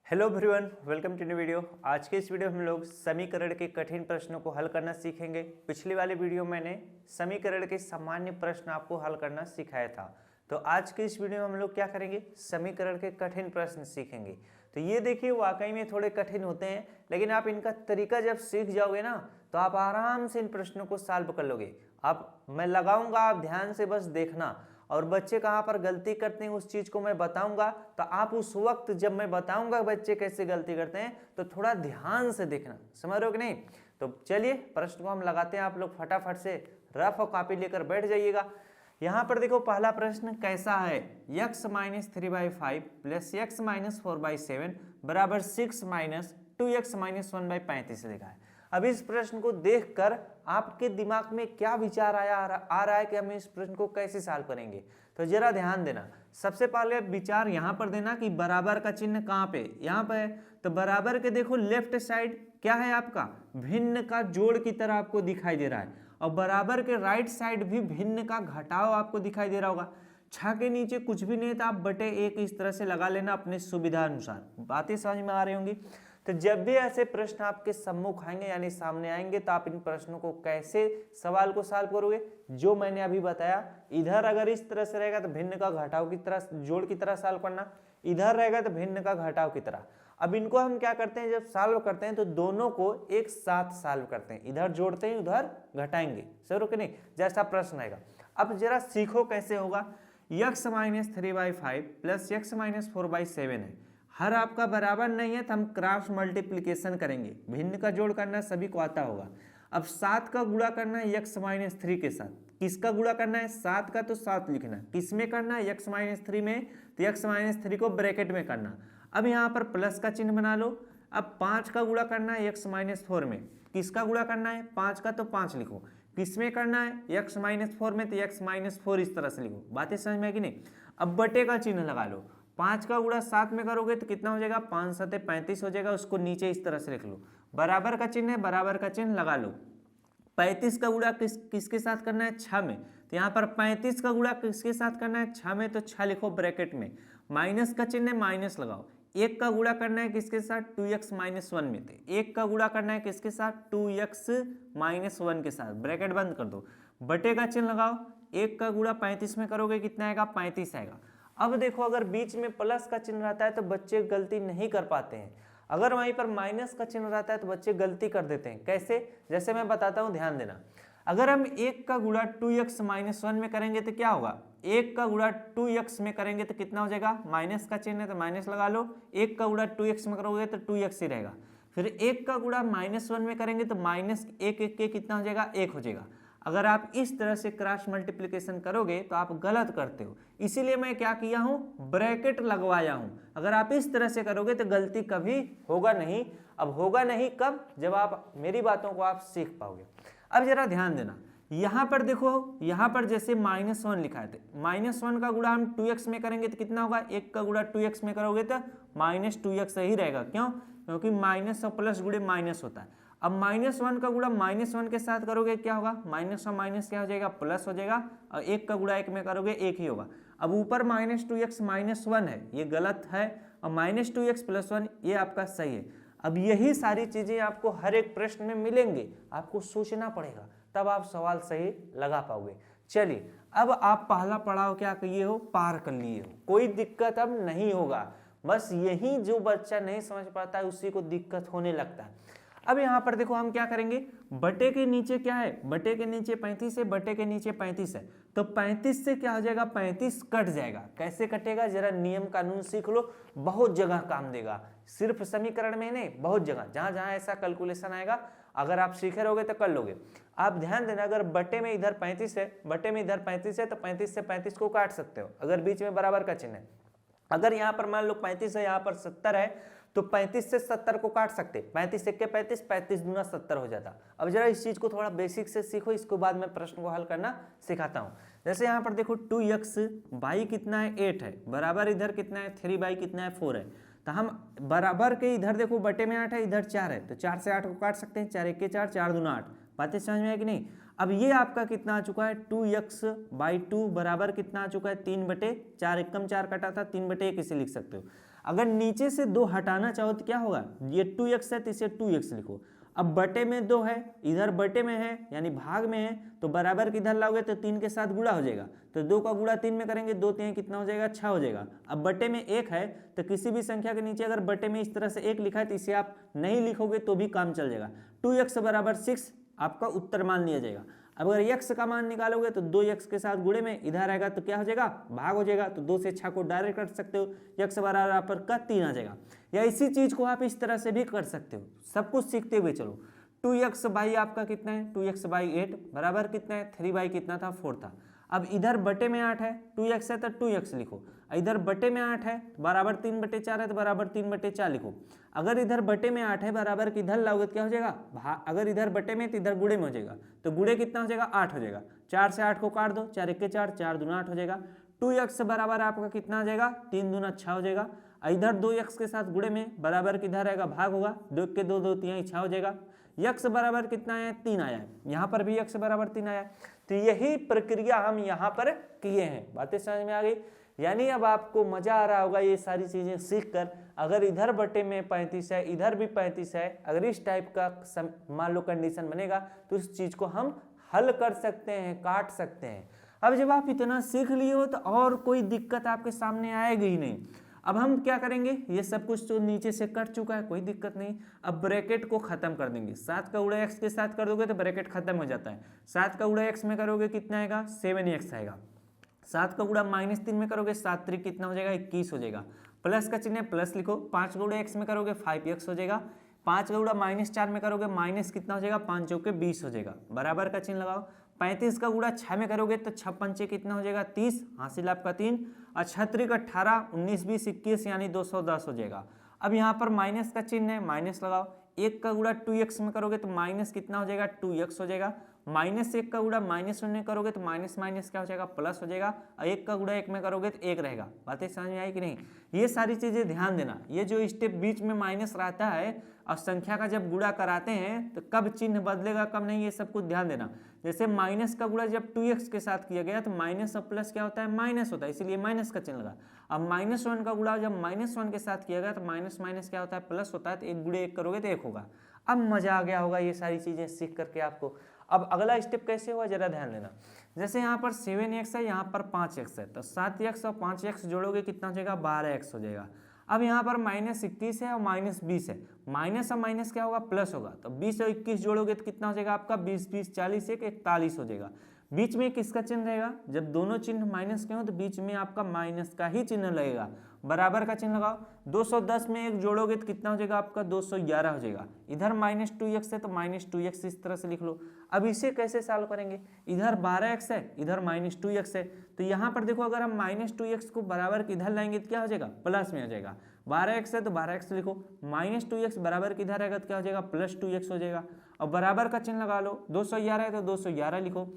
Hello everyone, welcome to new video. आज के इस वीडियो में हम लोग समीकरण के कठिन प्रश्नों को हल करना सीखेंगे। पिछली वाले वीडियो में मैंने समीकरण के सामान्य प्रश्न आपको हल करना सिखाया था। तो आज के इस वीडियो में हम लोग क्या करेंगे, समीकरण के कठिन प्रश्न सीखेंगे। तो ये देखिए, वाकई में थोड़े कठिन होते हैं, लेकिन आप इनका तरीका जब सीख जाओगे ना तो आप आराम से इन प्रश्नों को सॉल्व कर लोगे। मैं लगाऊंगा, आप ध्यान से बस देखना, और बच्चे कहाँ पर गलती करते हैं उस चीज को मैं बताऊंगा। तो आप उस वक्त जब मैं बताऊंगा बच्चे कैसे गलती करते हैं तो थोड़ा ध्यान से देखना, समझ रहे हो कि नहीं। तो चलिए प्रश्न को हम लगाते हैं। आप लोग फटाफट से रफ और कॉपी लेकर बैठ जाइएगा। यहाँ पर देखो, पहला प्रश्न कैसा है, x minus 3/5 plus x minus 4/7 बराबर 6 माइनस 2x माइनस 1/35 लिखा है। अब इस प्रश्न को देखकर आपके दिमाग में क्या विचार आ रहा है कि हम इस प्रश्न को कैसे सॉल्व करेंगे। तो जरा ध्यान देना। सबसे पहले विचार यहाँ पर देना कि बराबर का चिन्ह कहाँ पे, यहाँ पे है। तो बराबर के देखो लेफ्ट साइड क्या है आपका, भिन्न का जोड़ की तरह आपको दिखाई दे रहा है, और बराबर के राइट साइड भी भिन्न का घटाव आपको दिखाई दे रहा होगा। छह के नीचे कुछ भी नहीं था, आप बटे एक इस तरह से लगा लेना अपने सुविधा अनुसार। बातें समझ में आ रही होंगी। तो जब भी ऐसे प्रश्न आपके सम्मुख आएंगे यानी सामने आएंगे तो आप इन प्रश्नों को कैसे सवाल को सॉल्व करोगे, जो मैंने अभी बताया। इधर अगर इस तरह से रहेगा तो भिन्न का घटाव की तरह, जोड़ की तरह सॉल्व करना, इधर रहेगा तो भिन्न का घटाव की तरह। अब इनको हम क्या करते हैं, जब सॉल्व करते हैं तो दोनों को एक साथ सॉल्व करते हैं, इधर जोड़ते हैं उधर घटाएंगे, समझो कि नहीं, जैसा प्रश्न आएगा। अब जरा सीखो कैसे होगा। x minus 3/5 plus x minus 4/7 है। हर आपका बराबर नहीं है तो हम क्रॉस मल्टीप्लीकेशन करेंगे, भिन्न का जोड़ करना सभी को आता होगा। अब 7 का गुणा करना है x माइनस 3 के साथ। किसका गुणा करना है, 7 का, तो 7 लिखना। किस में करना है, x माइनस 3 में, तो x माइनस 3 को ब्रैकेट में करना। अब यहाँ पर प्लस का चिन्ह बना लो। अब 5 का गुणा करना है x माइनस 4 में। किसका गुणा करना है, 5 का, तो 5 लिखो। किस में करना है, x माइनस 4 में, तो x माइनस 4 इस तरह से लिखो। बातें समझ में है कि नहीं। अब बटे का चिन्ह लगा लो। 5 का गुणा 7 में करोगे तो कितना हो जाएगा, 5 7 35 हो जाएगा। उसको नीचे इस तरह से लिख लो। बराबर का चिन्ह है, बराबर का चिन्ह लगा लो। 35 का गुणा किसके साथ करना है, 6 में। तो यहाँ पर 35 का गुणा किसके साथ करना है, 6 में, तो 6 लिखो ब्रैकेट में। माइनस का चिन्ह है, माइनस लगाओ। 1 का गुणा करना है किसके साथ, 2x माइनस 1 में। थे 1 का गुणा करना है किसके साथ, 2x माइनस 1 के साथ, ब्रैकेट बंद कर दो। बटे का चिन्ह लगाओ। 1 का गुणा 35 में करोगे कितना आएगा, 35 आएगा। अब देखो, अगर बीच में प्लस का चिन्ह रहता है तो बच्चे गलती नहीं कर पाते हैं। अगर वहीं पर माइनस का चिन्ह रहता है तो बच्चे गलती कर देते हैं। कैसे, जैसे मैं बताता हूं, ध्यान देना। अगर हम 1 का गुणा 2x माइनस 1 में करेंगे तो क्या होगा, 1 का गुणा 2x में करेंगे तो कितना हो जाएगा, माइनस का चिन्ह है तो माइनस लगा लो। 1 का गुणा 2x में करोगे तो 2x ही रहेगा। फिर 1 का गुणा माइनस 1 में करेंगे तो माइनस 1 1 के कितना हो जाएगा, 1 हो जाएगा। अगर आप इस तरह से क्रॉस मल्टीप्लिकेशन करोगे तो आप गलत करते हो, इसीलिए मैं क्या किया हूं, ब्रैकेट लगवाया हूं। अगर आप इस तरह से करोगे तो गलती कभी होगा नहीं। अब होगा नहीं कब, जब आप मेरी बातों को आप सीख पाओगे। अब जरा ध्यान देना, यहां पर देखो, यहां पर जैसे -1 लिखा है, -1 का गुणा हम 2x में करेंगे तो कितना होगा, 1 का गुणा 2x में करोगे तो -2x ही रहेगा। क्यों, क्योंकि माइनस और प्लस गुणे माइनस होता है। अब -1 का गुणा -1 के साथ करोगे क्या होगा, माइनस और माइनस क्या हो जाएगा, प्लस हो जाएगा। और 1 का गुणा 1 में करोगे 1 ही होगा। अब ऊपर -2x -1 है, ये गलत है, और -2x + 1 ये आपका सही है। अब यही सारी चीजें आपको हर एक प्रश्न में मिलेंगे, आपको सोचना पड़ेगा, तब आप सवाल सही लगा पाओगे। चलिए, अब आप पहला पड़ाव क्या किए हो, पार कर लिए हो, कोई दिक्कत अब नहीं होगा। बस यही जो बच्चा नहीं समझ पाता है उसी को दिक्कत होने लगता है। अब यहाँ पर देखो, हम क्या करेंगे, बटे के नीचे क्या है, बटे के नीचे 35 है, बटे के नीचे 35 है, तो 35 से क्या हो जाएगा, 35 कट जाएगा। कैसे कटेगा, जरा नियम कानून सीख लो, बहुत जगह काम देगा, सिर्फ समीकरण में नहीं, बहुत जगह जहां जहां ऐसा कैलकुलेशन आएगा, अगर आप सीखे रहोगे तो कर लोगे। आप ध्यान देना, अगर बटे में इधर 35 है, बटे में इधर 35 है, तो 35 से 35 को काट सकते हो, अगर बीच में बराबर का चिन्ह है। अगर यहाँ पर मान लो 35 है, यहाँ पर 70 है, तो 35 से 70 को काट सकते, 35 1 के 35, 35 दूना 70 हो जाता। अब जरा इस चीज को थोड़ा बेसिक से सीखो, इसके बाद मैं प्रश्न को हल करना सिखाता हूँ। जैसे यहाँ पर देखो, 2x बाई कितना है, 8 है, बराबर इधर कितना है, 3 बाई कितना है, 4 है। तो हम बराबर के इधर देखो, बटे में 8 है, इधर 4 है, तो 4 से 8 को काट सकते हैं, 4 1 के 4, 4 दूना 8। बातें समझ में है कि नहीं। अब ये आपका कितना आ चुका है, 2x/2 बराबर कितना आ चुका है, 3/4, 1 कम 4 कटा था, 3/1 इसे लिख सकते हो। अगर नीचे से 2 हटाना चाहो तो क्या होगा, ये 2x है तो इसे 2x लिखो। अब बटे में 2 है, इधर बटे में है यानी भाग में है, तो बराबर के इधर लाओगे तो 3 के साथ गुणा हो जाएगा, तो 2 का गुणा 3 में करेंगे, 2 3 कितना हो जाएगा, 6 हो जाएगा। अब बटे में 1 है तो किसी भी संख्या के नीचे अगर बटे में इस तरह से 1 लिखा है तो इसे आप नहीं लिखोगे तो भी काम चल जाएगा। 2x बराबर 6 आपका उत्तर मान लिया जाएगा। अब अगर x का मान निकालोगे तो 2x के साथ गुणे में इधर आएगा तो क्या हो जाएगा, भाग हो जाएगा, तो 2 से 6 को डायरेक्ट कर सकते हो, x बराबर यहाँ पर का 3 आ जाएगा। या इसी चीज को आप इस तरह से भी कर सकते हो, सब कुछ सीखते हुए चलो। 2x बाई आपका कितना है, 2x बाई 8 बराबर कितना है, 3 बाई कितना था, 4 था। अब इधर बटे में 8 है, 2x है तो 2x लिखो, इधर बटे में 8 है बराबर 3/4 है तो बराबर 3/4 लिखो। अगर इधर बटे में 8 है बराबर कि इधर लाओगे तो क्या हो जाएगा, अगर इधर बटे में तो इधर गुणे में हो जाएगा, तो गुणे कितना हो जाएगा, 8 हो जाएगा। 4 से 8 को काट दो, 4 1 4, 4 दूना 8 हो जाएगा। 2x बराबर आपका कितना आ जाएगा, 3 दूना 6 हो जाएगा। इधर 2x के साथ गुणे में बराबर किधर आएगा, भाग होगा, 2 के 2 2 3 6 हो जाएगा। x बराबर कितना आया, 3 आया है, यहाँ पर भी x बराबर 3 आया। तो यही प्रक्रिया हम यहाँ पर किए हैं। बातें समझ में आ गई? यानी अब आपको मजा आ रहा होगा ये सारी चीजें सीख कर। अगर इधर बटे में 35 है, इधर भी 35 है, अगर इस टाइप का मान लो कंडीशन बनेगा तो इस चीज को हम हल कर सकते हैं, काट सकते हैं। अब जब आप इतना सीख लिए हो तो और कोई दिक्कत आपके सामने आएगी ही नहीं। अब हम क्या करेंगे, ये सब कुछ तो नीचे से कट चुका है, कोई दिक्कत नहीं। अब ब्रैकेट को खत्म कर देंगे। 7 का गुणा x के साथ कर दोगे तो ब्रैकेट खत्म हो जाता है। 7 का गुणा x में करोगे कितना आएगा, 7x आएगा। 7 का गुणा -3 में करोगे 7 3 कितना हो जाएगा, 21 हो जाएगा। प्लस का चिन्ह है, प्लस लिखो। 5 का गुणा x में करोगे 5x हो जाएगा। 5 का गुणा -4 में करोगे माइनस कितना हो जाएगा, 5 चौके 20 हो जाएगा। बराबर का चिन्ह लगाओ। 35 का गुणा 6 में करोगे तो 6 पंचे कितना हो जाएगा, 30, हासिल आपका 3। और 6 3 18, 19 20 21 यानी 210 हो जाएगा। अब यहाँ पर माइनस का चिन्ह है, माइनस लगाओ। 1 का गुणा 2x में करोगे तो माइनस कितना हो जाएगा, 2x हो जाएगा। -1 का गुणा -1 में करोगे तो माइनस माइनस क्या हो जाएगा, प्लस हो जाएगा। और 1 का गुणा 1 में करोगे तो 1 रहेगा। बातें समझ में आई कि नहीं? ये सारी चीजें ध्यान देना। ये जो स्टेप बीच में माइनस रहता है और संख्या का जब गुणा कराते हैं तो कब चिन्ह बदलेगा कब नहीं, ये सब कुछ ध्यान देना। जैसे माइनस का गुणा जब 2x के साथ किया गया तो माइनस और प्लस क्या होता है, माइनस होता है, इसीलिए माइनस का चिन्ह लगा। अब -1 का गुणा जब -1 के साथ किया गया तो माइनस माइनस क्या होता है, प्लस होता है, तो 1 गुणे 1 करोगे तो 1 होगा। अब मजा आ गया होगा ये सारी चीजें सीख करके आपको। अब अगला स्टेप कैसे हुआ जरा ध्यान देना। जैसे यहाँ पर 7x है, यहाँ पर 5x है, तो 7x और 5x जोड़ोगे कितना हो जाएगा, 12x हो जाएगा। अब यहाँ पर -21 है और -20 है, माइनस और माइनस क्या होगा, प्लस होगा, तो 20 और 21 जोड़ोगे तो कितना हो जाएगा आपका, 20 20 40 41 हो जाएगा। बीच में किसका चिन्ह रहेगा, जब दोनों चिन्ह माइनस के हो तो बीच में आपका माइनस का ही चिन्ह लगेगा। बराबर का चिन्ह लगाओ। 210 में 1 जोड़ोगे तो कितना हो जाएगा आपका, 211 हो जाएगा। इधर -2x है तो -2x इस तरह से लिख लो। अब इसे कैसे सॉल्व करेंगे, इधर 12x है, इधर -2x है, तो यहाँ पर देखो अगर हम -2x को बराबर के इधर लाएंगे तो क्या हो जाएगा, प्लस में हो जाएगा। 12x है तो 12x लिखो। -2x बराबर के इधर आएगा तो क्या हो जाएगा, +2x हो जाएगा। और बराबर का चिन्ह लगा लो। 211 है तो 211 लिखो।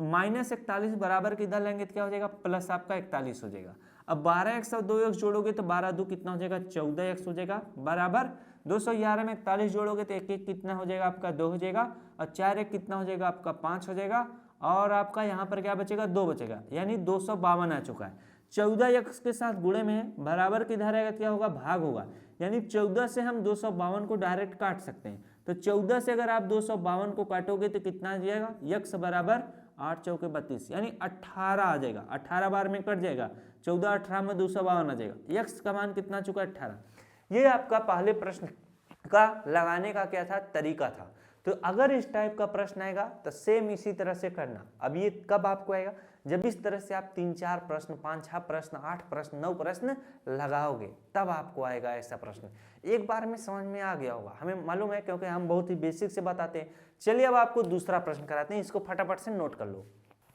-41 बराबर के इधर लेंगे तो क्या हो जाएगा, प्लस आपका 41 हो जाएगा। अब 12x और 2x जोड़ोगे तो 12 2 कितना हो जाएगा, 14x हो जाएगा। बराबर 211 में 41 जोड़ोगे तो 1 1 कितना हो जाएगा आपका, 2 हो जाएगा। और 4 1 कितना हो जाएगा आपका, 5 हो जाएगा। और आपका यहाँ पर क्या बचेगा, 2 बचेगा, यानी 252 आ चुका है। 14x के साथ गुणे में है, बराबर के इधर आएगा क्या होगा, भाग होगा, यानी 14 से हम 252 को डायरेक्ट काट सकते हैं। तो 14 से अगर आप 252 को काटोगे तो कितना आ जाएगा, x बराबर 8 चौके 32 यानी 18 आ जाएगा। 18 बार में कट जाएगा, 14 18 में 252 आ जाएगा। x का मान कितना चुका, 18। ये आपका पहले प्रश्न का लगाने का क्या था, तरीका था। तो अगर इस टाइप का प्रश्न आएगा तो सेम इसी तरह से करना। अब ये कब आपको आएगा, जब इस तरह से आप 3 4 प्रश्न 5 6 प्रश्न 8 प्रश्न 9 प्रश्न लगाओगे तब आपको आएगा ऐसा प्रश्न। एक बार में समझ में आ गया होगा, हमें मालूम है क्योंकि हम बहुत ही बेसिक से बताते हैं। चलिए अब आपको दूसरा प्रश्न कराते हैं, इसको फटाफट से नोट कर लो।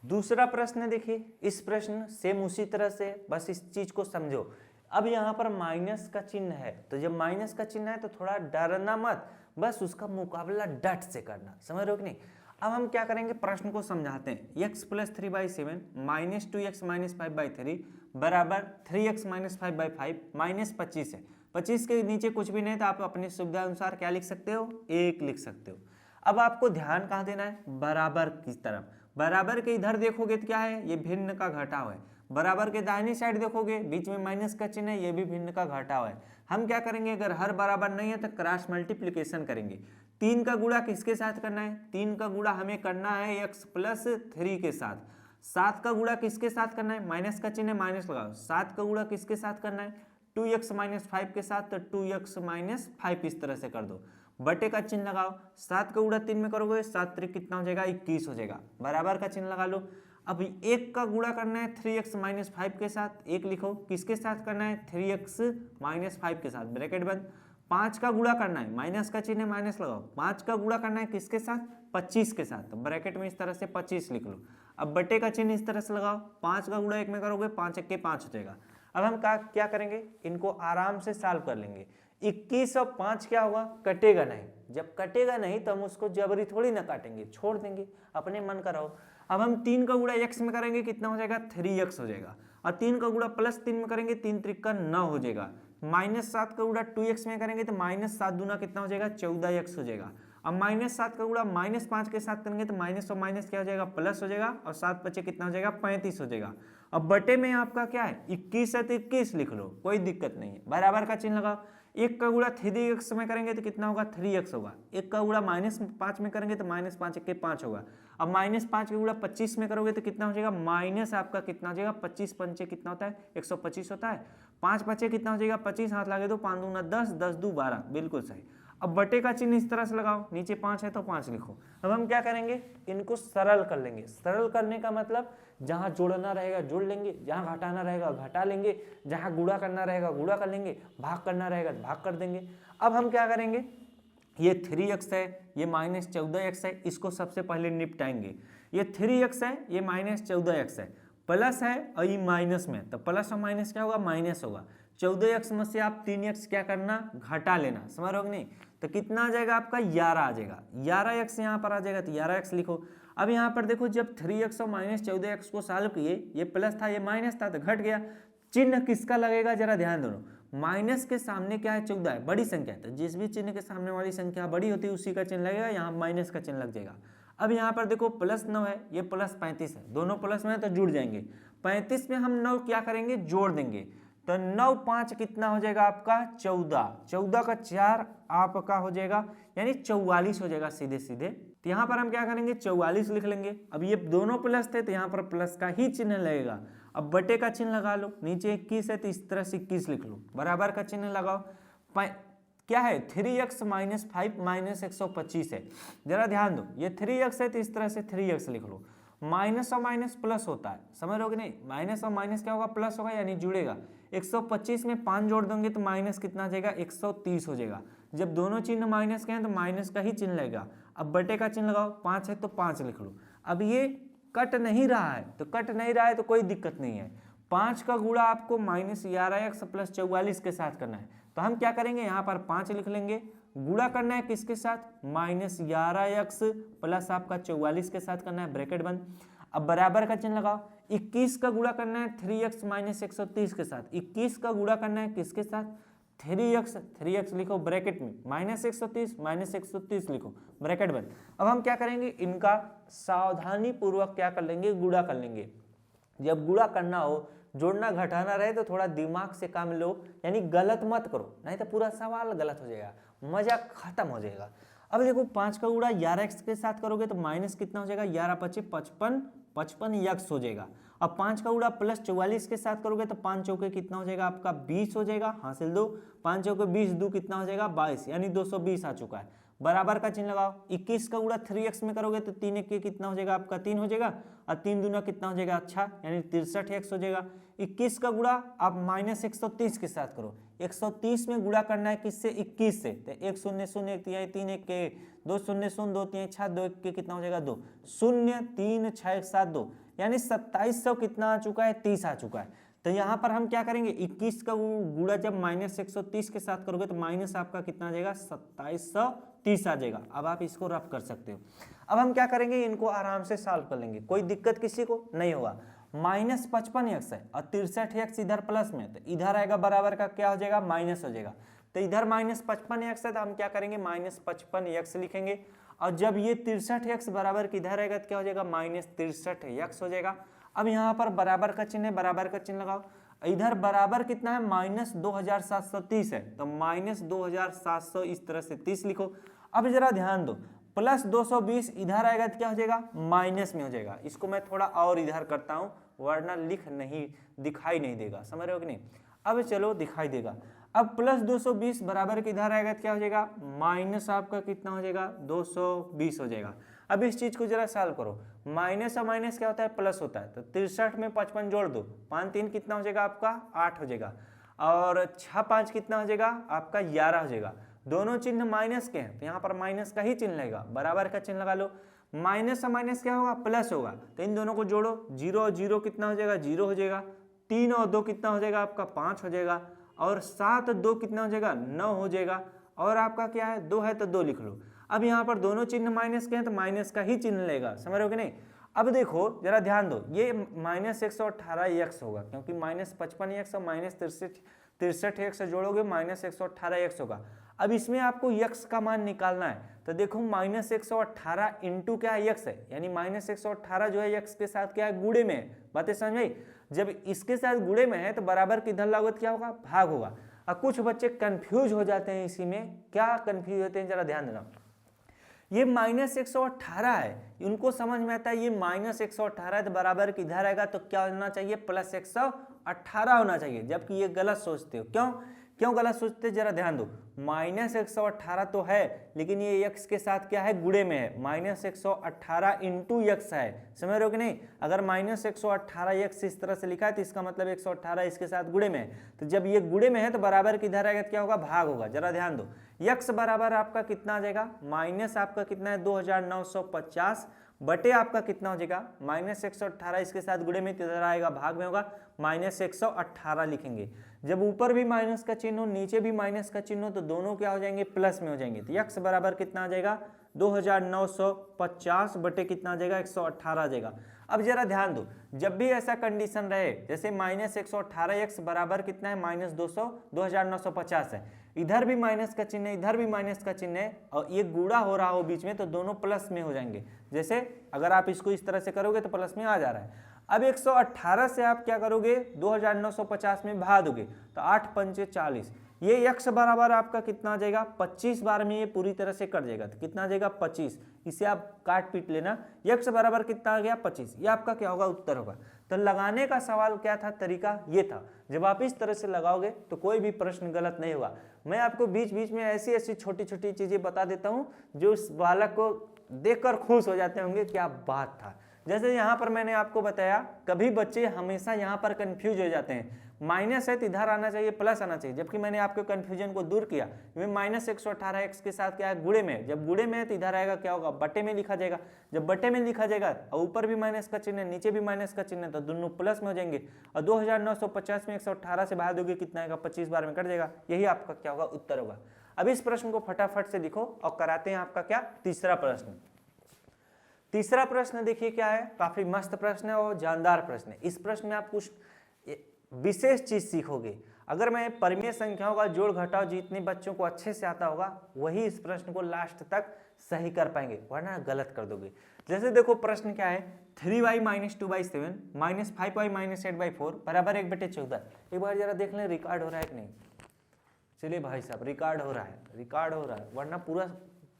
दूसरा प्रश्न देखिए, इस प्रश्न सेम उसी तरह से, बस इस चीज को समझो। अब यहाँ पर माइनस का चिन्ह है, तो जब माइनस का चिन्ह है तो थोड़ा डरना मत, बस उसका मुकाबला डट से करना, समझ रहे हो कि नहीं। अब हम क्या करेंगे, प्रश्न को समझाते हैं। x + 3/7 -2x - 5/3 बराबर 3x - 5/5 -25 है। 25 के नीचे कुछ भी नहीं तो आप अपनी सुविधा अनुसार क्या लिख सकते हो, 1 लिख सकते हो। अब आपको ध्यान कहाँ देना है, बराबर की तरफ। बराबर के इधर देखोगे तो क्या है, ये भिन्न का घटाव है। बराबर के दाहिनी साइड देखोगे बीच में माइनस का चिन्ह है, ये भी भिन्न का घटाव है। हम क्या करेंगे, अगर हर बराबर नहीं है तो क्रॉस मल्टीप्लीकेशन करेंगे। 3 का गुणा किसके साथ करना है, 3 का गुणा हमें करना है x प्लस 3 के साथ। 7 का गुणा किसके साथ करना है, माइनस का चिन्ह है माइनस लगाओ। 7 का गुणा किसके साथ करना है, 2x माइनस 5 के साथ, तो 2x माइनस 5 इस तरह से कर दो, बटे का चिन्ह लगाओ। 7 का गुणा 3 में करोगे 7 त्रिक कितना हो जाएगा, 21 हो जाएगा, बराबर का चिन्ह लगा लो। अब 1 का गुणा करना है 3x माइनस 5 के साथ, 1 लिखो, किसके साथ करना है, 3x माइनस 5 के साथ, ब्रैकेट बंद। 5 का गुणा करना है, माइनस का चिन्ह माइनस लगाओ, 5 का गुणा करना है किसके साथ, 25 के साथ, तो ब्रैकेट में इस तरह से 25 लिख लो। अब बटे का चिन्ह इस तरह से लगाओ, 5 का गुणा 1 में करोगे 5 1 के 5 हो जाएगा। अब हम क्या करेंगे, इनको आराम से सॉल्व कर लेंगे। 21 और 5 क्या होगा, कटेगा नहीं, जब कटेगा नहीं तो हम उसको जबरी थोड़ी ना काटेंगे, छोड़ देंगे, अपने मन का रहो। अब हम 3 का गुणा x में करेंगे कितना हो जाएगा, 3x हो जाएगा, और 3 का गुणा प्लस 3 में करेंगे 3 त्रिक का 9 हो जाएगा। -7 का गुणा 2x में करेंगे तो -7 दूना कितना हो जाएगा, 14x हो जाएगा। अब -7 का गुणा -5 के साथ करेंगे तो माइनस और माइनस क्या हो जाएगा, प्लस हो जाएगा, और 7 बचे कितना हो जाएगा, 35 हो जाएगा। अब बटे में आपका क्या है, 21 है तो 21 लिख लो, कोई दिक्कत नहीं है, बराबर का चिन्ह लगाओ। 1 का गुणा 3x में करेंगे तो कितना होगा, 3x होगा। 1 का गुणा -5 में करेंगे तो -5 1 के 5 होगा। अब -5 का गुणा 25 में करोगे तो कितना हो जाएगा, माइनस आपका कितना हो जाएगा, 25 पंचे कितना होता है, 125 होता है। 5 बचे कितना हो जाएगा, 25, हाथ लगे दो, 5 दूना 10, 10 दू 12, बिल्कुल सही। अब बटे का चिन्ह इस तरह से लगाओ, नीचे 5 है तो 5 लिखो। अब हम क्या करेंगे, इनको सरल कर लेंगे। सरल करने का मतलब जहां जोड़ना रहेगा जोड़ लेंगे, जहां घटाना रहेगा घटा लेंगे, जहां गुणा करना रहेगा गुणा कर लेंगे, भाग करना रहेगा भाग कर देंगे। अब हम क्या करेंगे, ये 3x है, ये -14x है, इसको सबसे पहले निपटाएंगे। ये 3x है, ये -14x है, प्लस है और ये माइनस में, तो प्लस और माइनस क्या होगा, माइनस होगा। 14x में से आप 3x क्या करना, घटा लेना, समझ रहे हो नहीं, तो कितना आ जाएगा आपका, 11 आ जाएगा। 11x यहाँ पर आ जाएगा तो 11x लिखो। अब यहाँ पर देखो, जब 3x और -14x को सॉल्व किए, ये प्लस था ये माइनस था तो घट गया। चिन्ह किसका लगेगा, जरा ध्यान दो, माइनस के सामने क्या है, 14 है, बड़ी संख्या है, तो जिस भी चिन्ह के सामने वाली संख्या बड़ी होती है उसी का चिन्ह लगेगा, यहाँ माइनस का चिन्ह लग जाएगा। अब यहाँ पर देखो +9 है, ये +35 है, दोनों प्लस में है तो जुड़ जाएंगे। 35 में हम 9 क्या करेंगे, जोड़ देंगे, तो 9 5 कितना हो जाएगा आपका, 14, 14 का 4 आपका हो जाएगा, यानी 44 हो जाएगा सीधे सीधे। तो यहाँ पर हम क्या करेंगे, 44 लिख लेंगे। अब ये दोनों प्लस थे तो यहाँ पर प्लस का ही चिन्ह लगेगा। अब बटे का चिन्ह लगा लो, नीचे 21 है तो इस तरह से 21 लिख लो, बराबर का चिन्ह लगाओ। क्या है, 3x माइनस 5 माइनस 125 है, जरा ध्यान दो, ये 3x है तो इस तरह से 3x लिख लो। माइनस और माइनस प्लस होता है, समझ रहे हो कि नहीं, माइनस और माइनस क्या होगा, प्लस होगा, यानी जुड़ेगा। 125 में 5 जोड़ दोगे तो माइनस कितना आ जाएगा, 130 हो जाएगा। जब दोनों चिन्ह माइनस के हैं तो माइनस का ही चिन्ह लगेगा। अब बटे का चिन्ह लगाओ, 5 है तो 5 लिख लो। अब ये कट नहीं रहा है, तो कट नहीं रहा है तो कोई दिक्कत नहीं है। 5 का गुणा आपको -11x प्लस 44 के साथ करना है, तो हम क्या करेंगे, यहाँ पर 5 लिख लेंगे। गुणा करना है किसके साथ, -11x प्लस आपका 44 के साथ करना है, ब्रैकेट बंद। अब बराबर का चिन्ह लगाओ। 21 का गुणा करना है 3x माइनस 130 के साथ। 21 का गुणा करना है किसके साथ, 3x लिखो ब्रैकेट में, -130 माइनस 130 लिखो, ब्रैकेट बंद। अब हम क्या करेंगे, इनका सावधानी पूर्वक क्या कर लेंगे, गुणा कर लेंगे। जब गुणा करना हो, जोड़ना घटाना रहे तो थोड़ा दिमाग से काम लो, यानी गलत मत करो, नहीं तो पूरा सवाल गलत हो जाएगा, मजा खत्म हो जाएगा। अब देखो 5 का गुणा 11x के साथ करोगे तो माइनस कितना हो जाएगा, 11 × 55 55x हो जाएगा। अब 5 का गुणा प्लस 44 के साथ करोगे तो 5 चौके कितना हो जाएगा आपका, 20 हो जाएगा, हासिल दो, 5 चौके 20 दो कितना हो जाएगा, 22, यानी 220 आ चुका है। बराबर का चिन्ह लगाओ। 21 का गुणा 3x में करोगे तो 3 1 कितना हो जाएगा आपका, 3 हो जाएगा, और 3 दूना कितना हो जाएगा, अच्छा, यानी 63x हो जाएगा। 21 का गुणा आप -130 के साथ करो। 130 में गुणा करना है किससे, 21 से, तो 1 0 0 1 3 1 के 2 0 0 2 3 6 2 1 के कितना हो जाएगा, 2 0 3 6 1 7 2, यानी 2700 कितना आ चुका है, 30 आ चुका है। तो यहाँ पर हम क्या करेंगे, 21 का गुणा जब -130 के साथ करोगे तो माइनस आपका कितना आ जाएगा, 2730 आ जाएगा। अब आप इसको रफ कर सकते हो। अब हम क्या करेंगे, इनको आराम से सॉल्व कर लेंगे, कोई दिक्कत किसी को नहीं होगा। -55x है और 63x इधर प्लस में, तो इधर आएगा बराबर का क्या हो जाएगा, माइनस हो जाएगा। तो इधर -55x है तो हम क्या करेंगे, -55x लिखेंगे। और जब ये 63x बराबर किधर आएगा तो क्या हो जाएगा, -63x हो जाएगा। अब यहाँ पर बराबर का चिन्ह है, बराबर का चिन्ह लगाओ। इधर बराबर कितना है, -2730 है, तो -2700 इस तरह से 30 लिखो। अब जरा ध्यान दो, +220 इधर आएगा तो क्या हो जाएगा, माइनस में हो जाएगा। इसको मैं थोड़ा और इधर करता हूँ वरना दिखाई नहीं देगा, समझ रहे हो कि नहीं। अब चलो दिखाई देगा। अब +220 बराबर के इधर आएगा तो क्या हो जाएगा, माइनस आपका कितना हो जाएगा, 220 हो जाएगा। अब इस चीज को जरा सॉल्व करो, माइनस और माइनस क्या होता है, प्लस होता है। तो 63 में 55 जोड़ दो, 5 3 कितना हो जाएगा आपका, 8 हो जाएगा, और 6 5 कितना हो जाएगा आपका, 11 हो जाएगा। दोनों चिन्ह माइनस के हैं तो यहाँ पर माइनस का ही चिन्ह लगेगा, बराबर का चिन्ह लगा लो। माइनस और माइनस क्या होगा, प्लस होगा, तो इन दोनों को जोड़ो, 0 और 0 कितना हो जाएगा, 0 हो जाएगा। 3 और 2 कितना हो जाएगा आपका, 5 हो जाएगा, और 7 और 2 कितना हो जाएगा, 9 हो जाएगा, और आपका क्या है, 2 है तो 2 लिख लो। अब यहाँ पर दोनों चिन्ह माइनस के हैं तो माइनस का ही चिन्ह लेगा, समझ रहे हो कि नहीं। अब देखो जरा ध्यान दो, ये -118x होगा, क्योंकि -55x और -63x जोड़ोगे -118x होगा। अब इसमें आपको x का मान निकालना है, तो देखो -118 इंटू क्या है, x है, यानी -118 जो है x के साथ क्या है, गुणे में है। बातें समझ में आई। जब इसके साथ गुणे में है तो बराबर किधर लागत क्या होगा, भाग होगा। अब कुछ बच्चे कंफ्यूज हो जाते हैं इसी में, क्या कंफ्यूज होते हैं जरा ध्यान देना। ये -118 है, उनको समझ में आता है ये -118 है तो बराबर किधर आएगा, तो क्या होना चाहिए, +118 होना चाहिए, जबकि ये गलत सोचते हो। क्यों गलत सोचते, जरा ध्यान दो। -118 तो है, लेकिन ये x के साथ क्या है, गुणे में है, -118 इंटू x है, समझ रहे हो कि नहीं। अगर -118x इस तरह से लिखा है तो इसका मतलब 118 इसके साथ गुणे में है, तो जब ये गुणे में है तो बराबर किधर आएगा, क्या होगा, भाग होगा। जरा ध्यान दो, x बराबर आपका कितना आ जाएगा, माइनस आपका कितना है 2950 बटे आपका कितना हो जाएगा, -118 इसके साथ गुणे में इधर आएगा, भाग में होगा, -118 लिखेंगे। जब ऊपर भी माइनस का चिन्ह हो, नीचे भी माइनस का चिन्ह हो, तो दोनों क्या हो जाएंगे, प्लस में हो जाएंगे। तो x बराबर कितना आ जाएगा, 2950 बटे कितना आ जाएगा, 118 आ जाएगा। अब जरा ध्यान दो, जब भी ऐसा कंडीशन रहे, जैसे -118x बराबर कितना है, -2950 है, इधर भी माइनस का चिन्ह है, इधर भी माइनस का चिन्ह है, और ये गुणा हो रहा हो बीच में, तो दोनों प्लस में हो जाएंगे। जैसे अगर आप इसको इस तरह से करोगे तो प्लस में आ जा रहा है। अब 118 से आप क्या करोगे, 2950 में भाग दोगे, तो 8 पंचे 40, ये x बराबर आपका कितना आ जाएगा, 25 बार में ये पूरी तरह से कट जाएगा, तो कितना आ जाएगा, 25। इसे आप काट पीट लेना, x बराबर कितना आ गया, 25। ये आपका क्या होगा, उत्तर होगा। तो लगाने का सवाल क्या था, तरीका ये था। जब आप इस तरह से लगाओगे तो कोई भी प्रश्न गलत नहीं होगा। मैं आपको बीच बीच में ऐसी ऐसी छोटी छोटी चीजें बता देता हूँ जो उस बालक को देखकर खुश हो जाते होंगे, क्या बात था। जैसे यहाँ पर मैंने आपको बताया, कभी बच्चे हमेशा यहाँ पर कंफ्यूज हो जाते हैं, माइनस है तो इधर आना चाहिए, प्लस आना चाहिए, जबकि मैंने आपके कंफ्यूजन को दूर किया। -118x के साथ क्या है, गुणे में है, जब गुणे में है तो इधर आएगा क्या होगा, बटे में लिखा जाएगा। जब बटे में लिखा जाएगा और ऊपर भी माइनस का चिन्ह है, नीचे भी माइनस का चिन्ह है, तो दोनों प्लस में हो जाएंगे। और 2950 में 118 से भाग दोगे कितना आएगा, 25 बार में कट जाएगा। यही आपका क्या होगा, उत्तर होगा। अब इस प्रश्न को फटाफट से लिखो और कराते हैं आपका क्या, तीसरा प्रश्न। तीसरा प्रश्न देखिए क्या है, काफी मस्त प्रश्न है और जानदार प्रश्न है। इस प्रश्न में आप कुछ विशेष चीज सीखोगे। अगर मैं परिमेय संख्याओं का जोड़ घटाव जितने बच्चों को अच्छे से आता होगा वही इस प्रश्न को लास्ट तक सही कर पाएंगे, वरना गलत कर दोगे। जैसे देखो प्रश्न क्या है, 3y - 2/7 - 5y - 8/4 बराबर 1/14। एक बार जरा देख लें रिकॉर्ड हो रहा है कि नहीं। चलिए भाई साहब, रिकॉर्ड हो रहा है, वरना पूरा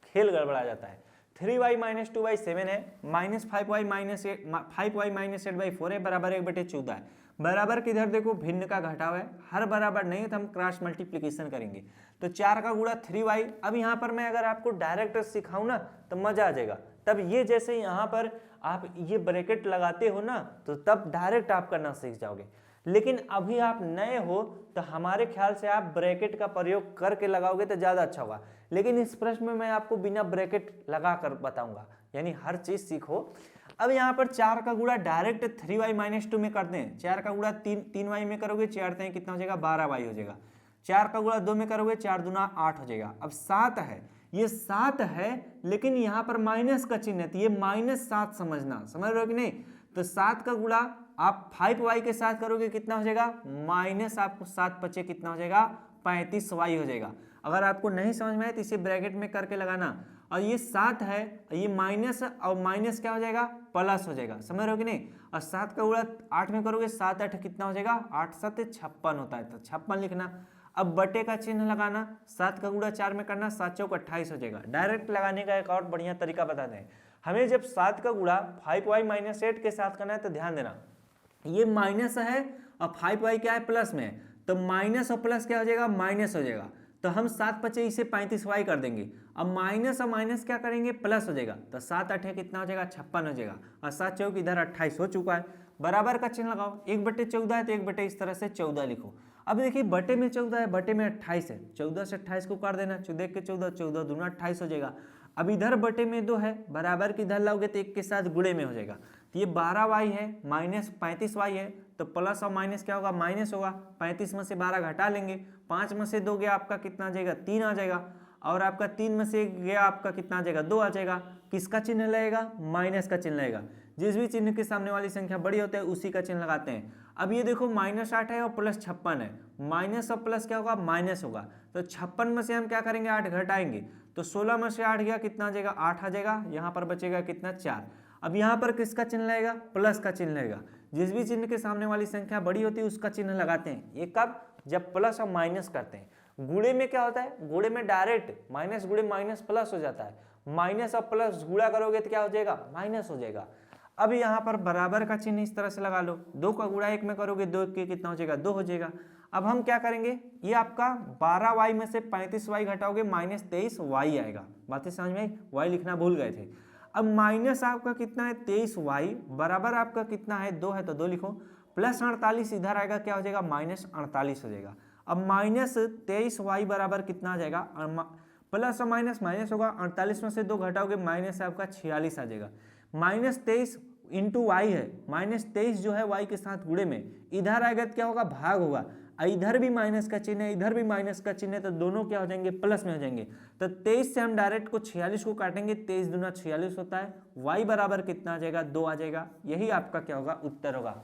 खेल गड़बड़ा जाता है। 3y - 2/7 है, -5y - 8/4 है, बराबर 1/14 है। बराबर किधर देखो, भिन्न का घटाव है, हर बराबर नहीं है तो हम क्रॉस मल्टीप्लिकेशन करेंगे। तो 4 का गुणा 3y। अब यहाँ पर मैं अगर आपको डायरेक्ट सिखाऊं ना तो मजा आ जाएगा। तब ये जैसे यहाँ पर आप ये ब्रैकेट लगाते हो ना, तो तब डायरेक्ट आप करना सीख जाओगे। लेकिन अभी आप नए हो तो हमारे ख्याल से आप ब्रैकेट का प्रयोग करके लगाओगे तो ज्यादा अच्छा होगा। लेकिन इस प्रश्न में मैं आपको बिना ब्रैकेट लगा कर बताऊंगा, यानी हर चीज सीखो। अब यहाँ पर 4 का गुणा डायरेक्ट 3y - 2 में करते हैं। 4 का गुणा 3y में करोगे, 4 3 कितना हो जाएगा, 12y हो जाएगा। 4 का गुणा 2 में करोगे, 4 दूना 8 हो जाएगा। अब 7 है, ये 7 है लेकिन यहाँ पर माइनस का चिन्ह है, तो ये -7 समझना, समझ रहे हो कि नहीं। तो 7 का गुणा आप 5y के साथ करोगे, कितना हो जाएगा, माइनस आपको 7 बचे कितना हो जाएगा, 35y हो जाएगा। अगर आपको नहीं समझ में आए तो इसे ब्रैकेट में करके लगाना। और ये 7 है, ये माइनस और माइनस क्या हो जाएगा, प्लस हो जाएगा, समझ रहे हो कि नहीं। और 7 का गुणा 8 में करोगे, 7 8 कितना हो जाएगा, 8 7 56 होता है, तो 56 लिखना। अब बटे का चिन्ह लगाना, 7 का गुणा 4 में करना, 7 चौक 28 हो जाएगा। डायरेक्ट लगाने का एक और बढ़िया तरीका बता दें, हमें जब 7 का गुणा 5y-8 के साथ करना है तो ध्यान देना, ये माइनस है और 5y क्या है, प्लस में है, तो माइनस और प्लस क्या हो जाएगा, माइनस हो जाएगा। तो हम 7 पचे इसे 35y कर देंगे। अब माइनस और माइनस क्या करेंगे, प्लस हो जाएगा, तो 7 8 कितना हो जाएगा, 56 हो जाएगा, और 7 चौक इधर 28 हो चुका है। बराबर का चिन्ह लगाओ, 1/14 है तो 1 इस तरह से 14 लिखो। अब देखिए बटे में 14 है, बटे में 28 है, 14 से 28 को काट देना, 14 के 14, 14 दूना 28 हो जाएगा। अब इधर बटे में 2 है, बराबर की इधर लाओगे तो 1 के साथ गुणे में हो जाएगा, तो ये 12y है माइनस 35y है, तो प्लस और माइनस क्या होगा, माइनस होगा। 35 में से 12 घटा लेंगे, 5 में से 2 गया आपका कितना आ जाएगा, 3 आ जाएगा, और आपका 3 में से गया आपका कितना आ जाएगा, 2 आ जाएगा। किसका चिन्ह लगेगा, माइनस का चिन्ह लगेगा। जिस भी चिन्ह के सामने वाली संख्या बड़ी होती है उसी का चिन्ह लगाते हैं। अब ये देखो -8 है और प्लस 56 है, माइनस और प्लस क्या होगा, माइनस होगा, तो 56 में से हम क्या करेंगे, 8 घटाएंगे, तो 16 में से 8 गया कितना आ जाएगा, 8 आ जाएगा, यहाँ पर बचेगा कितना, 4। अब यहाँ पर किसका चिन्ह लगेगा, प्लस का चिन्ह लगेगा। जिस भी चिन्ह के सामने वाली संख्या बड़ी होती है उसका चिन्ह लगाते हैं। ये कब, जब प्लस और माइनस करते हैं। गुणे में क्या होता है, गुणे में डायरेक्ट माइनस गुणे माइनस प्लस हो जाता है, माइनस और प्लस गुणा करोगे तो क्या हो जाएगा, माइनस हो जाएगा। अब यहाँ पर बराबर का चिन्ह इस तरह से लगा लो, 2 का गुणा 1 में करोगे, 2 के कितना हो जाएगा, 2 हो जाएगा। अब हम क्या करेंगे, ये आपका 12y में से 35y घटाओगे, -23y आएगा। बातें समझ में, y लिखना भूल गए थे। अब माइनस आपका कितना है, 23y, बराबर आपका कितना है, 2 है तो 2 लिखो, प्लस 48 इधर आएगा, क्या हो जाएगा, -48 हो जाएगा। अब -23y बराबर कितना आ जाएगा, प्लस और माइनस माइनस होगा, 48 में से 2 घटाओगे, माइनस आपका 46 आ जाएगा। -23 इंटू वाई है, -23 जो है y के साथ गुणे में, इधर आएगा तो क्या होगा, भाग होगा, इधर भी माइनस का चिन्ह है, इधर भी माइनस का चिन्ह है, तो दोनों क्या हो जाएंगे, प्लस में हो जाएंगे। तो 23 से हम डायरेक्ट को 46 को काटेंगे, 23 दूना 46 होता है, y बराबर कितना आ जाएगा, 2 आ जाएगा। यही आपका क्या होगा, उत्तर होगा।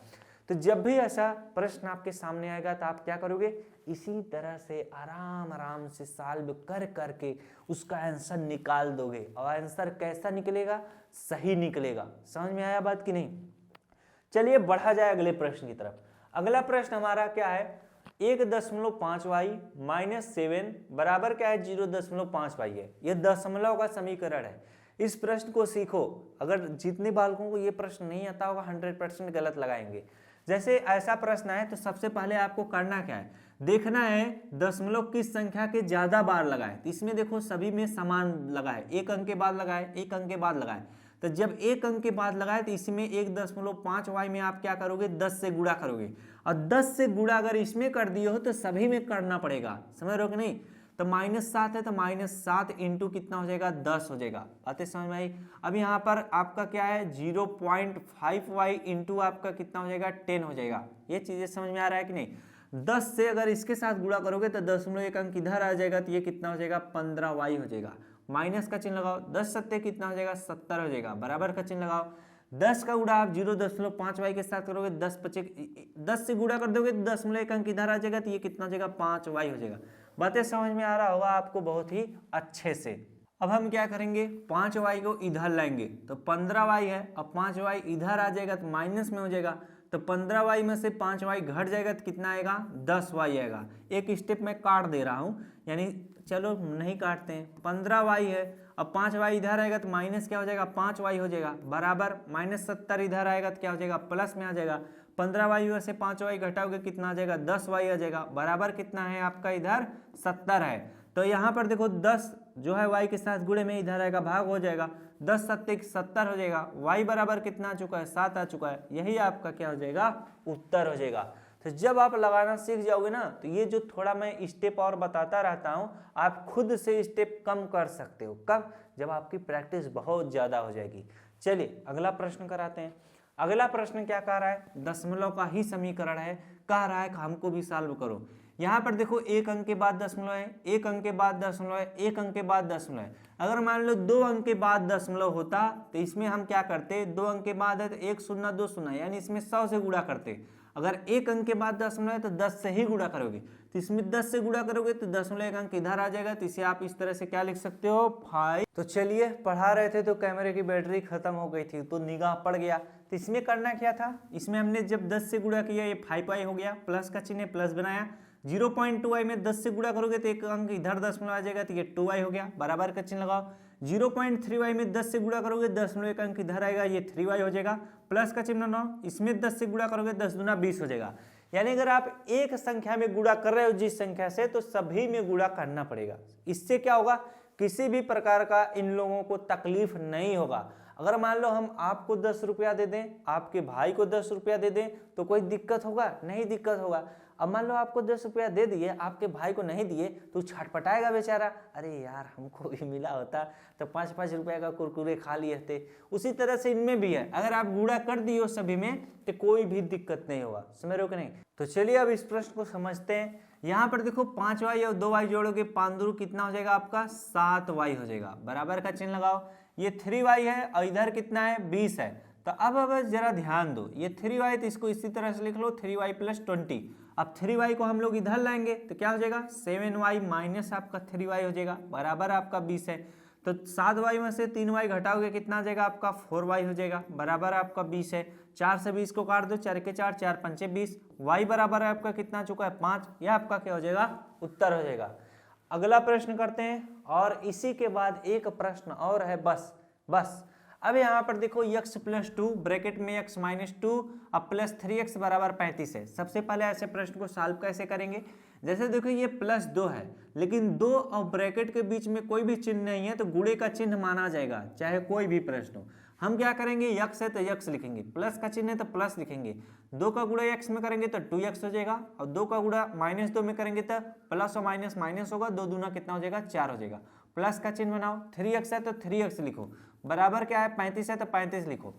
तो जब भी ऐसा प्रश्न आपके सामने आएगा तो आप क्या करोगे, इसी तरह से आराम आराम से सॉल्व कर करके उसका आंसर निकाल दोगे, और आंसर कैसा निकलेगा, सही निकलेगा। समझ में आया बात कि नहीं। चलिए बढ़ा जाए अगले प्रश्न की तरफ। अगला प्रश्न हमारा क्या है, 1.5y -7 बराबर क्या है, 0.5y है। यह दशमलव का समीकरण है। इस प्रश्न को सीखो। अगर जितने बालकों को ये प्रश्न नहीं आता होगा 100% गलत लगाएंगे। जैसे ऐसा प्रश्न है तो सबसे पहले आपको करना क्या है, देखना है दशमलव किस संख्या के ज्यादा बार लगाए। तो इसमें देखो सभी में समान लगाए, 1 अंक के बाद लगाए, 1 अंक के बाद लगाए। तो जब 1 अंक के बाद लगाए तो इसमें 1.5y में आप क्या करोगे, 10 से गुणा करोगे, और 10 से गुणा अगर इसमें कर दिए हो तो सभी में करना पड़ेगा। समझ रहे हो कि नहीं। तो -7 है तो -7 इंटू कितना हो जाएगा, 10 हो जाएगा। बातें समझ में आई। अब यहाँ पर आपका क्या है, 0.5y इंटू आपका कितना हो जाएगा, 10 हो जाएगा। ये चीजें समझ में आ रहा है कि नहीं। 10 से अगर इसके साथ गुणा करोगे तो 0.1 अंक इधर आ जाएगा, तो ये कितना हो जाएगा, 15y हो जाएगा। माइनस का चिन्ह लगाओ, 10 सत्ते कितना हो जाएगा, 70 हो जाएगा। बराबर का चिन्ह लगाओ, 10 का गुणा आप 0.5y के साथ करोगे, 10 से गुणा कर दोगे तो 0.1 अंक इधर आ जाएगा, तो ये कितना हो जाएगा, 5y हो जाएगा। बातें समझ में आ रहा होगा आपको बहुत ही अच्छे से। अब हम क्या करेंगे, 5y को इधर लाएंगे तो 15y है, अब 5y इधर आ जाएगा तो माइनस में हो जाएगा, तो 15y में से 5y घट जाएगा तो कितना आएगा, 10y आएगा। एक स्टेप में काट दे रहा हूँ, यानी चलो नहीं काटते हैं। 15y है, अब 5y इधर आएगा तो माइनस क्या हो जाएगा, 5y हो जाएगा। बराबर -70 इधर आएगा तो क्या हो जाएगा, प्लस में आ जाएगा। 15y में से 5y घटाओगे कितना आ जाएगा, 10y आ जाएगा। बराबर कितना है आपका, इधर 70 है। तो यहाँ पर देखो 10 जो है y के साथ गुणे में इधर आएगा, भाग हो जाएगा, 10 सत्ते 70 हो जाएगा। y बराबर कितना आ चुका है, 7 आ चुका है। यही आपका क्या हो जाएगा, उत्तर हो जाएगा। तो जब आप लगाना सीख जाओगे ना, तो ये जो थोड़ा मैं स्टेप और बताता रहता हूँ, आप खुद से स्टेप कम कर सकते हो। कब, जब आपकी प्रैक्टिस बहुत ज्यादा हो जाएगी। चलिए अगला प्रश्न कराते हैं। अगला प्रश्न क्या कह रहा है, दशमलव का ही समीकरण है, कह रहा है कि हमको भी सॉल्व करो। यहाँ पर देखो 1 अंक के बाद दशमलव है, 1 अंक के बाद दशमलव है, 1 अंक के बाद दशमलव है। अगर मान लो 2 अंक के बाद दशमलव होता तो इसमें हम क्या करते, 2 अंक के बाद है तो 1 शून्य 2 शून्य, यानी इसमें 100 से गुणा करते। अगर 1 अंक के बाद दशमलव है तो 10 से ही गुणा करोगे। तो इसमें 10 से गुणा करोगे तो 0.1 इधर आ जाएगा, तो इसे आप इस तरह से क्या लिख सकते हो 5। तो चलिए पढ़ा रहे थे तो कैमरे की बैटरी खत्म हो गई थी तो निगाह पड़ गया। तो इसमें करना क्या था, इसमें हमने जब 10 से गुणा किया ये 5y हो गया, प्लस का चिन्ह प्लस बनाया। 0.2y में 10 से गुणा करोगे तो एक अंक इधर दशमलव आ जाएगा, तो ये 2y हो गया, बराबर का चिन्ह लगाओ। 0.3y में 10 से गुणा करोगे 10.1 अंक इधर आएगा, ये 3y हो जाएगा, प्लस का चिन्ह बनाओ। इसमें 10 से गुणा करोगे 10 दूना 20 हो जाएगा। यानी अगर आप एक संख्या में गुणा कर रहे हो जिस संख्या से, तो सभी में गुणा करना पड़ेगा। इससे क्या होगा, किसी भी प्रकार का इन लोगों को तकलीफ नहीं होगा। अगर मान लो हम आपको 10 रुपया दे दें, आपके भाई को 10 रुपया दे दें, तो कोई दिक्कत होगा? नहीं दिक्कत होगा। अब मान लो आपको 10 रुपया दे दिए, आपके भाई को नहीं दिए, तो छटपटाएगा बेचारा, अरे यार हमको भी मिला होता तो 5-5 रुपये का कुरकुरे खा लिए थे। उसी तरह से इनमें भी है, अगर आप गुणा कर दिए हो सभी में तो कोई भी दिक्कत नहीं होगा। समझ रहे हो कि नहीं? तो चलिए अब इस प्रश्न को समझते हैं। यहाँ पर देखो 5y और 2y जोड़ोगे 5 दूर कितना हो जाएगा आपका 7y हो जाएगा, बराबर का चिन्ह लगाओ। ये 3y है और इधर कितना है 20 है। तो अब जरा ध्यान दो, ये 3y तो इसको इसी तरह से लिख लो 3y + 20। अब 3y को हम लोग इधर लाएंगे तो क्या हो जाएगा 7y माइनस आपका 3y हो जाएगा, बराबर आपका 20 है। तो 7y में से 3y घटाओगे कितना आ जाएगा आपका 4y हो जाएगा, बराबर आपका 20 है। 4 से 20 को काट दो, 4 के 4, 4 पंचे 20, y बराबर है आपका कितना चुका है 5। यह आपका क्या हो जाएगा उत्तर हो जाएगा। अगला प्रश्न करते हैं और इसी के बाद एक प्रश्न और है, बस। अब यहाँ पर देखो x + 2 ब्रैकेट में x - 2 अब प्लस 3x बराबर 35 है। सबसे पहले ऐसे प्रश्न को सॉल्व कैसे करेंगे, जैसे देखो ये +2 है, लेकिन 2 और ब्रैकेट के बीच में कोई भी चिन्ह नहीं है तो गुणे का चिन्ह माना जाएगा, चाहे कोई भी प्रश्न हो। हम क्या करेंगे, x है तो x लिखेंगे, प्लस का चिन्ह है तो प्लस लिखेंगे। 2 का गुणा x में करेंगे तो 2x हो जाएगा, और 2 का गुणा -2 में करेंगे तो प्लस और माइनस माइनस होगा, 2 दूना कितना हो जाएगा 4 हो जाएगा। प्लस का चिन्ह बनाओ, 3x है तो 3x लिखो, बराबर क्या है 35 है तो 35 लिखो।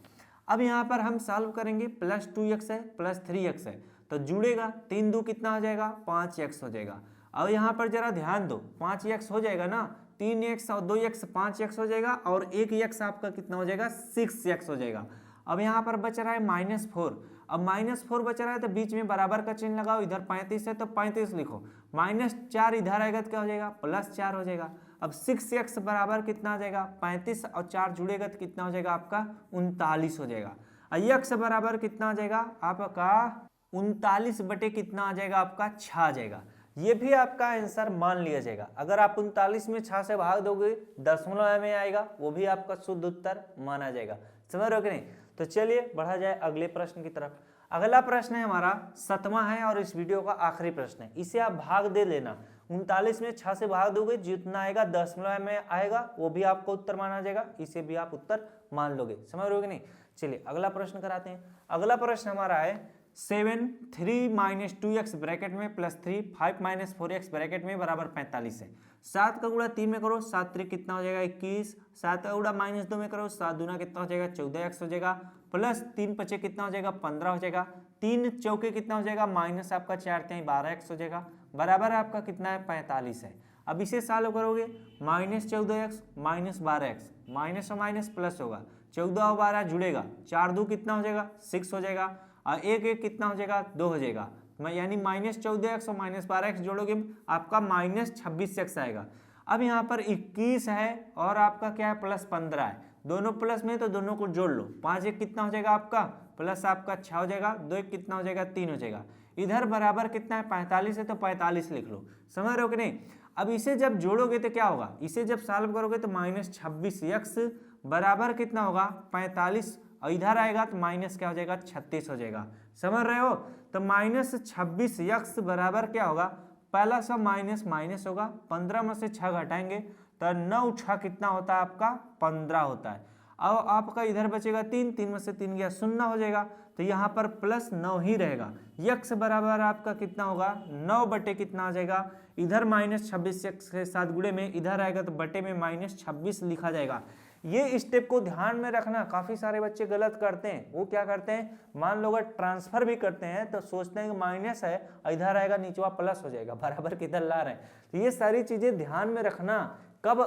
अब यहाँ पर हम सॉल्व करेंगे, +2x है + 3x है तो जुड़ेगा, 3 दूं कितना हो जाएगा 5x हो जाएगा। अब यहाँ पर जरा ध्यान दो, 5x हो जाएगा ना, 3x और 2x 5x हो जाएगा, और 1x आपका कितना हो जाएगा 6x हो जाएगा। अब यहाँ पर बच रहा है -4, अब -4 बच रहा है तो बीच में बराबर का चिन्ह लगाओ, इधर 35 है तो 35 लिखो, -4 इधर आएगा तो क्या हो जाएगा +4 हो जाएगा। अब 6x बराबर कितना आ जाएगा 35 और 4 जुड़ेगा तो कितना हो जाएगा आपका 39 हो जाएगा। x बराबर कितना आ जाएगा आपका 39 बटे कितना आ जाएगा आपका 6 आ जाएगा। ये भी आपका आंसर मान लिया जाएगा। अगर आप 39 में 6 से भाग दोगे दशमलव में आएगा, वो भी आपका शुद्ध उत्तर माना जाएगा। समझ रहे हो कि नहीं? तो चलिए बढ़ा जाए अगले प्रश्न की तरफ। अगला प्रश्न है हमारा 7वां है और इस वीडियो का आखिरी प्रश्न है। इसे आप भाग दे लेना, 39 में 6 से भाग दोगे जितना आएगा दशमलव में आएगा, वो भी आपको उत्तर माना जाएगा, इसे भी आप उत्तर मान लोगे। समझ रहे हो कि नहीं? चलिए अगला प्रश्न कराते हैं। अगला प्रश्न हमारा है 7 3 - 2x ब्रैकेट में +3 5 - 4x ब्रैकेट में बराबर 45 है। 7 का गुणा 3 में करो, 7 3 कितना हो जाएगा 21, 7 का गुणा -2 में करो, 7 दूना कितना हो जाएगा 14x हो जाएगा, प्लस 3 पचे कितना हो जाएगा 15 हो जाएगा, 3 चौके कितना हो जाएगा माइनस आपका 4 3 12x हो जाएगा, बराबर आपका कितना है 45 है। अब इसे सॉल्व करोगे, -14x -12x माइनस और माइनस प्लस होगा, 14 और 12 जुड़ेगा, 4 2 कितना हो जाएगा 6 हो जाएगा, और 1 1 कितना हो जाएगा 2 हो जाएगा, यानी -14x और -12x जोड़ोगे आपका -26x आएगा। अब यहाँ पर 21 है और आपका क्या है +15 है, दोनों प्लस में तो दोनों को जोड़ लो, 5 1 कितना हो जाएगा आपका प्लस आपका 6 हो जाएगा, 2 1 कितना हो जाएगा 3 हो जाएगा, इधर बराबर कितना है 45 है तो 45 लिख लो। समझ रहे हो कि नहीं? अब इसे जब जोड़ोगे तो क्या होगा, इसे जब सॉल्व करोगे तो -26x बराबर कितना होगा 45, और इधर आएगा तो माइनस क्या हो जाएगा 36 हो जाएगा। समझ रहे हो? तो -26x बराबर क्या होगा, पहला सब माइनस माइनस होगा, 15 में से 6 घटाएंगे तो 9 6 कितना होता है आपका 15 होता है। अब आपका इधर बचेगा 3, 3 में से 3 गया 0 हो जाएगा, तो यहाँ पर +9 ही रहेगा। x बराबर आपका कितना होगा 9 बटे कितना आ जाएगा, इधर -26 x के साथ गुणे में इधर आएगा तो बटे में -26 लिखा जाएगा। ये स्टेप को ध्यान में रखना, काफी सारे बच्चे गलत करते हैं। वो क्या करते हैं, मान लो अगर ट्रांसफर भी करते हैं तो सोचते हैं कि माइनस है और इधर आएगा नीचवा प्लस हो जाएगा, बराबर किधर ला रहे हैं। तो ये सारी चीजें ध्यान में रखना, कब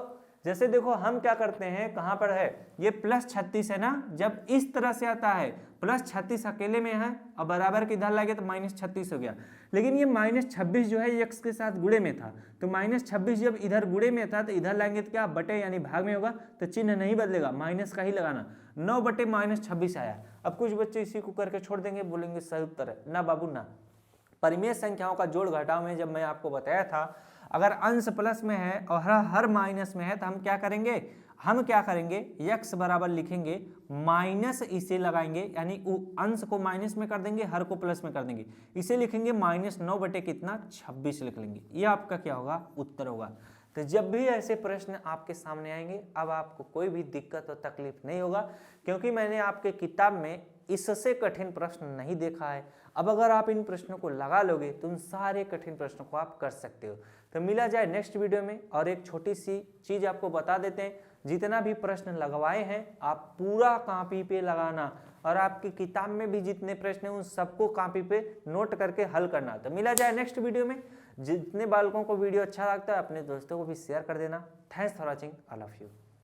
जैसे देखो हम क्या करते हैं, कहाँ पर है ये +36 है ना, जब इस तरह से आता है +36 अकेले में है और बराबर के इधर लागे तो -36 हो गया। लेकिन ये -26 जो है x के साथ गुणे में था, तो -26 जब इधर गुणे में था तो इधर लाएंगे तो क्या बटे यानी भाग में होगा, तो चिन्ह नहीं बदलेगा, माइनस का ही लगाना। 9 बटे -26 आया। अब कुछ बच्चे इसी को करके छोड़ देंगे, बोलेंगे सही उत्तर है ना बाबू ना। परिमेय संख्याओं का जोड़ घटाव में जब मैं आपको बताया था, अगर अंश प्लस में है और हर माइनस में है तो हम क्या करेंगे, x बराबर लिखेंगे माइनस इसे लगाएंगे, यानी अंश को माइनस में कर देंगे, हर को प्लस में कर देंगे, इसे लिखेंगे -9 बटे कितना 26 लिख लेंगे। ये आपका क्या होगा, उत्तर होगा। तो जब भी ऐसे प्रश्न आपके सामने आएंगे, अब आपको कोई भी दिक्कत और तकलीफ नहीं होगा, क्योंकि मैंने आपके किताब में इससे कठिन प्रश्न नहीं देखा है। अब अगर आप इन प्रश्नों को लगा लोगे तो उन सारे कठिन प्रश्नों को आप कर सकते हो। तो मिला जाए नेक्स्ट वीडियो में। और एक छोटी सी चीज आपको बता देते हैं, जितना भी प्रश्न लगवाए हैं आप पूरा कॉपी पे लगाना, और आपकी किताब में भी जितने प्रश्न हैं उन सबको कॉपी पे नोट करके हल करना। तो मिला जाए नेक्स्ट वीडियो में। जितने बालकों को वीडियो अच्छा लगता है अपने दोस्तों को भी शेयर कर देना। Thanks for watching, all of you.